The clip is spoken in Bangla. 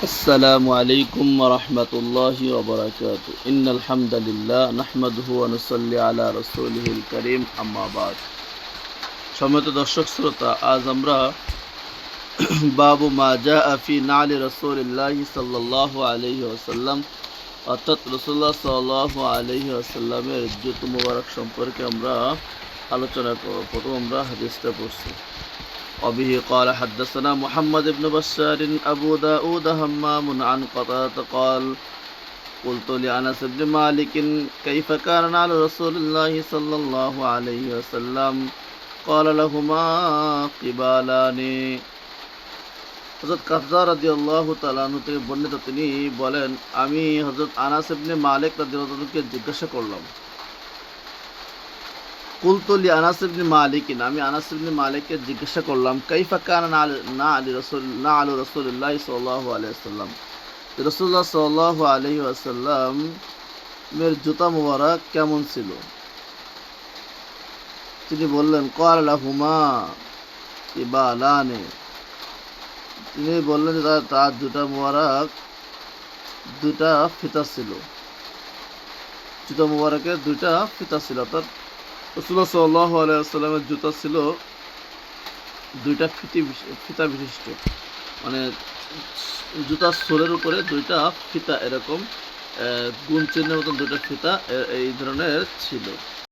السلام عليكم ورحمة الله وبركاته إن الحمد لله نحمده ونصلي على رسوله الكريم أما بعد সম্মানিত দর্শক শ্রোতা আজ আমরা বাবু মা জাআ ফি নালি রাসূলিল্লাহ সাল্লাল্লাহু আলাইহি ওয়াসাল্লাম অর্থাৎ রাসূলুল্লাহ সাল্লাল্লাহু আলাইহি ওয়াসাল্লামের জুতো মুবারক সম্পর্কে আমরা আলোচনা করব। প্রথম আমরা হাদিসটা পড়ছি। وبه قال حدثنا محمد بن بشار أبو داود همام عن قتادة قال قلت لأنس بن مالك كيف كان على رسول الله صلى الله عليه وسلم قال لهما قبالان। হযরত কাতদা রাদিয়াল্লাহু তাআলা আনহু থেকে বর্ণিত, তিনি বলেন, আমি হযরত আনাস ইবনে মালিক রাদিয়াল্লাহু তাআলাকে জিজ্ঞাসা করলাম, কুলতু লি আনাস ইবনে মালিক, আমি আনাস ইবনে মালিককে জিজ্ঞাসা করলাম, কাইফা কানা আলী রাসূলুল্লাহ সাল্লাল্লাহু আলাইহি ওয়াসাল্লাম, রাসূলুল্লাহ সাল্লাল্লাহু আলাইহি ওয়াসাল্লাম এর জুতা মুবারক কেমন ছিল। তিনি বললেন, ক্বালা লাহুমা ইবালানে, তিনি বললেন যে তার জুতা মুবারক দুইটা ফিতা ছিল, জুতা মুবারকের দুইটা ফিতা ছিল। অর্থাৎ রাসূলুল্লাহ সাল্লাল্লাহু আলাইহি ওয়াসাল্লামের জুতা ছিল দুইটা ফিতা বিশিষ্ট, মানে জুতার সোলের উপরে দুইটা ফিতা, এরকম গুণ চিহ্নের মতন দুইটা ফিতা এই ধরনের ছিল।